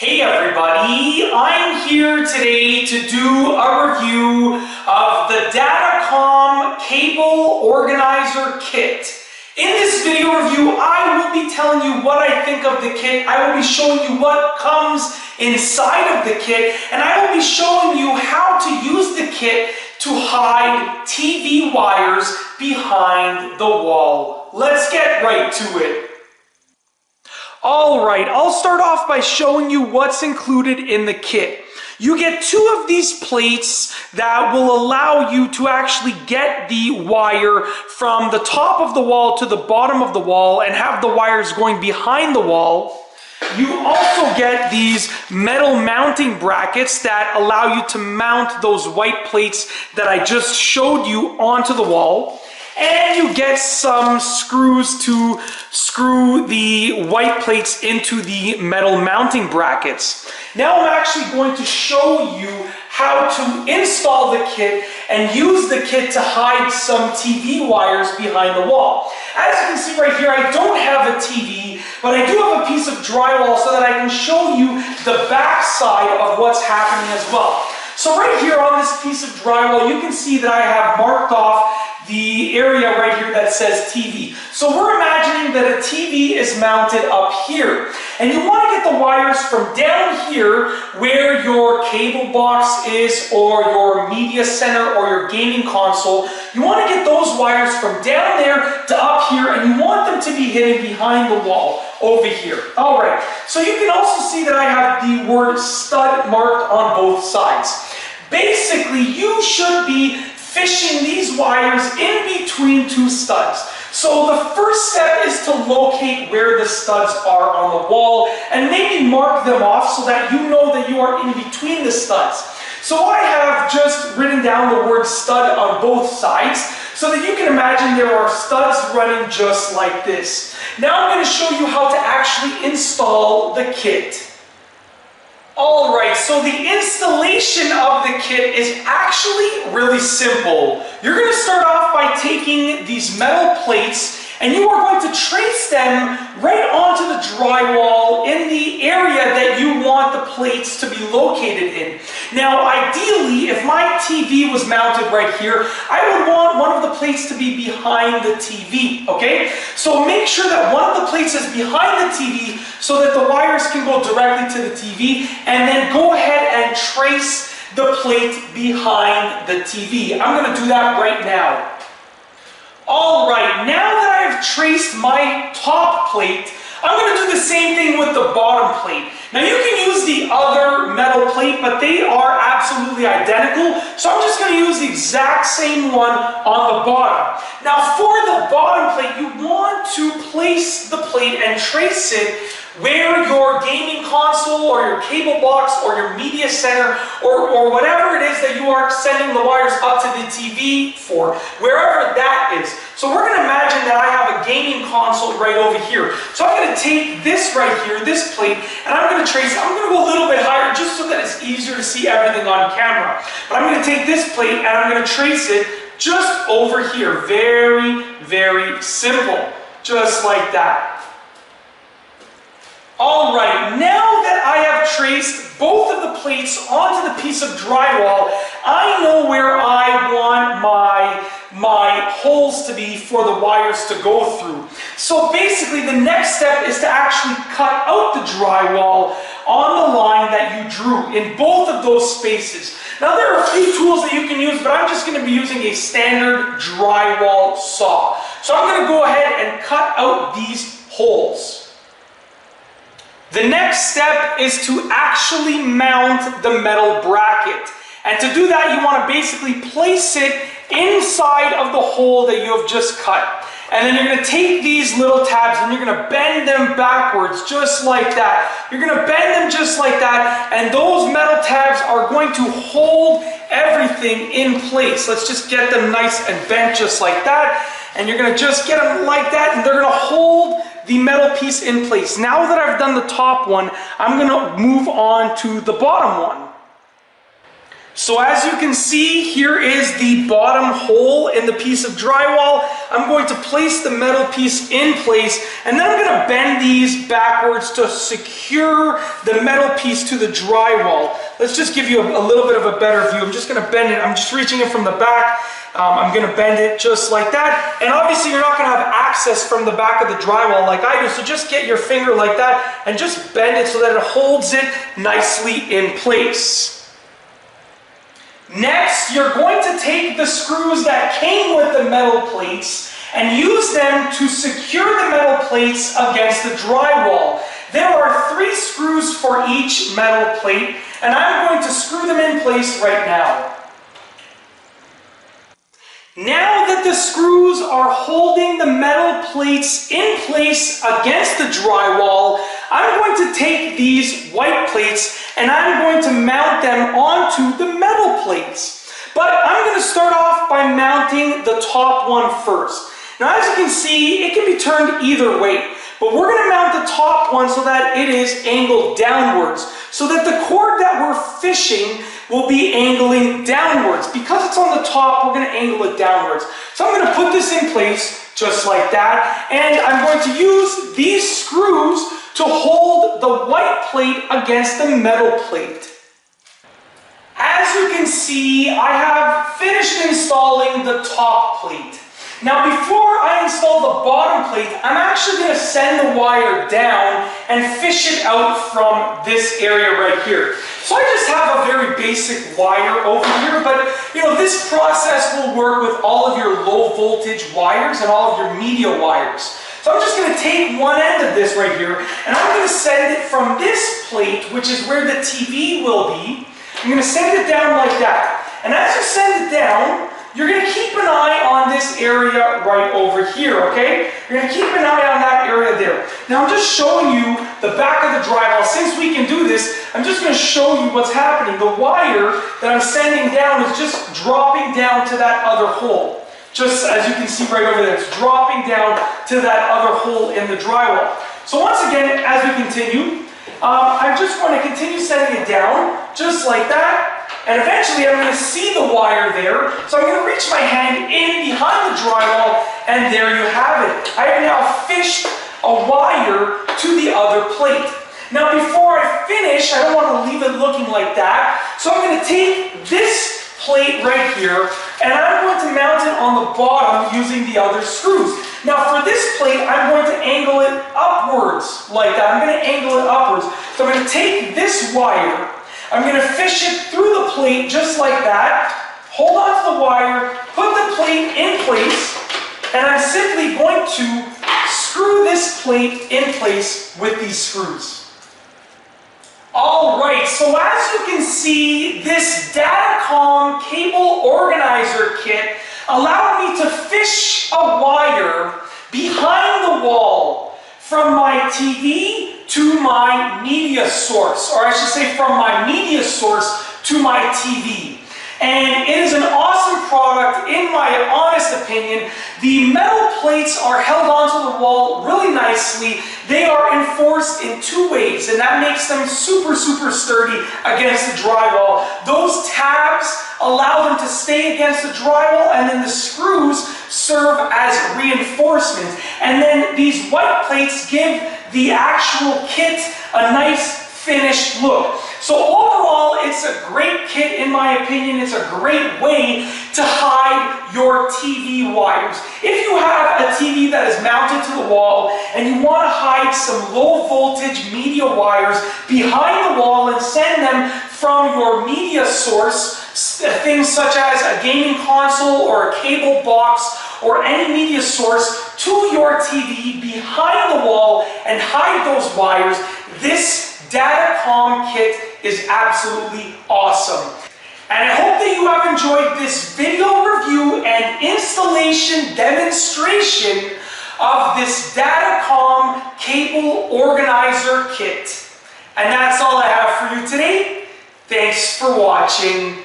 Hey everybody, I'm here today to do a review of the DataComm Cable Organizer Kit. In this video review, I will be telling you what I think of the kit. I will be showing you what comes inside of the kit, and I will be showing you how to use the kit to hide TV wires behind the wall. Let's get right to it. Alright, I'll start off by showing you what's included in the kit. You get two of these plates that will allow you to actually get the wire from the top of the wall to the bottom of the wall and have the wires going behind the wall. You also get these metal mounting brackets that allow you to mount those white plates that I just showed you onto the wall. And you get some screws to screw the white plates into the metal mounting brackets. Now I'm actually going to show you how to install the kit and use the kit to hide some TV wires behind the wall. As you can see right here, I don't have a TV, but I do have a piece of drywall so that I can show you the back side of what's happening as well. So right here on this piece of drywall, you can see that I have marked off the area right here that says TV. So we're imagining that a TV is mounted up here. And you want to get the wires from down here where your cable box is, or your media center, or your gaming console. You want to get those wires from down there to up here, and you want them to be hidden behind the wall over here. Alright, so you can also see that I have the word stud marked on both sides. Basically, you should be fishing these wires in between two studs. So the first step is to locate where the studs are on the wall and maybe mark them off so that you know that you are in between the studs. So I have just written down the word stud on both sides so that you can imagine there are studs running just like this. Now I'm going to show you how to actually install the kit. Alright, so the installation of the kit is actually really simple. You're going to start off by taking these metal plates and you are going to trace them right onto the drywall in the area that you want the plates to be located in. Now ideally, if my TV was mounted right here, I would want one of the plates to be behind the TV, okay? So make sure that one of the plates is behind the TV so that the wires can go directly to the TV, and then go ahead and trace the plate behind the TV. I'm going to do that right now. Alright, now that I've traced my top plate, I'm going to do the same thing with the bottom plate. Now you can use the other metal plate, but they are absolutely identical, so I'm just going to use the exact same one on the bottom. Now for the bottom plate, you want to place the plate and trace it where your gaming console or your cable box or your media center or whatever it is that you are sending the wires up to the TV for, wherever that is. So we're going to imagine that I have a gaming console right over here. So I'm going to take this right here, this plate, and I'm going to trace it. I'm going to go a little bit higher just so that it's easier to see everything on camera. But I'm going to take this plate and I'm going to trace it just over here. Very, very simple. Just like that. Alright, now that I have traced both of the plates onto the piece of drywall, I know where I want my holes to be for the wires to go through. So basically the next step is to actually cut out the drywall on the line that you drew in both of those spaces. Now there are a few tools that you can use, but I'm just going to be using a standard drywall saw. So I'm going to go ahead and cut out these holes. The next step is to actually mount the metal bracket. And to do that, you want to basically place it inside of the hole that you have just cut. And then you're going to take these little tabs and you're going to bend them backwards just like that. You're going to bend them just like that, and those metal tabs are going to hold everything in place. Let's just get them nice and bent just like that. And you're going to just get them like that, and they're going to hold the metal piece in place. Now that I've done the top one, I'm going to move on to the bottom one. So as you can see, here is the bottom hole in the piece of drywall. I'm going to place the metal piece in place, and then I'm going to bend these backwards to secure the metal wet piece to the drywall. Let's just give you a little bit of a better view. I'm just going to bend it. I'm just reaching it from the back. I'm going to bend it just like that. And obviously you're not going to have access from the back of the drywall like I do. So just get your finger like that and just bend it so that it holds it nicely in place. Next, you're going to take the screws that came with the metal plates and use them to secure the metal plates against the drywall. There are 3 screws for each metal plate, and I'm going to screw them in place right now. Now that the screws are holding the metal plates in place against the drywall, I'm going to take these white plates and I'm going to mount them onto the metal plates. But I'm going to start off by mounting the top one first. Now, as you can see, it can be turned either way, but we're going to mount the top one so that it is angled downwards, so that the cord that we're fishing will be angling downwards. Because it's on the top, we're going to angle it downwards. So I'm going to put this in place just like that, and I'm going to use these screws to hold the white plate against the metal plate. As you can see, I have finished installing the top plate. Now, before I install the bottom plate, I'm actually going to send the wire down and fish it out from this area right here. So I just have a very basic wire over here, but this process will work with all of your low voltage wires and all of your media wires. So I'm just going to take one end of this right here, and I'm going to send it from this plate, which is where the TV will be. I'm going to send it down like that. And as you send it down, you're going to keep an eye on this area right over here, okay? You're going to keep an eye on that area there. Now I'm just showing you the back of the drywall. Since we can do this, I'm just going to show you what's happening. The wire that I'm sending down is just dropping down to that other hole. Just as you can see right over there, it's dropping down to that other hole in the drywall. So once again, as we continue, I'm just going to continue sending it down, just like that. And eventually I'm going to see the wire there. So I'm going to reach my hand in behind the drywall, and there you have it. I have now fished a wire to the other plate. Now before I finish, I don't want to leave it looking like that. So I'm going to take this plate right here, and I'm going to mount it on the bottom using the other screws. Now for this plate, I'm going to angle it upwards like that. I'm going to angle it upwards. So I'm going to take this wire, I'm going to fish it through the plate just like that, hold on to the wire, put the plate in place, and I'm simply going to screw this plate in place with these screws. Alright, so as you can see, this DataComm Cable Organizer Kit allowed me to fish a wire behind the wall from my TV to my media source, or I should say from my media source to my TV. And it is an awesome product in my honest opinion. The metal plates are held onto the wall really nicely. They are enforced in 2 ways, and that makes them super sturdy against the drywall. Those tabs allow them to stay against the drywall, and then the screws serve as reinforcement. And then these white plates give the actual kit a nice finished look. So overall, it's a great kit in my opinion. It's a great way to hide your TV wires. If you have a TV that is mounted to the wall and you want to hide some low voltage media wires behind the wall and send them from your media source, things such as a gaming console or a cable box or any media source, to your TV behind the wall and hide those wires, this DataComm kit is absolutely awesome. And I hope that you have enjoyed this video review and installation demonstration of this DataComm Cable Organizer Kit. And that's all I have for you today. Thanks for watching.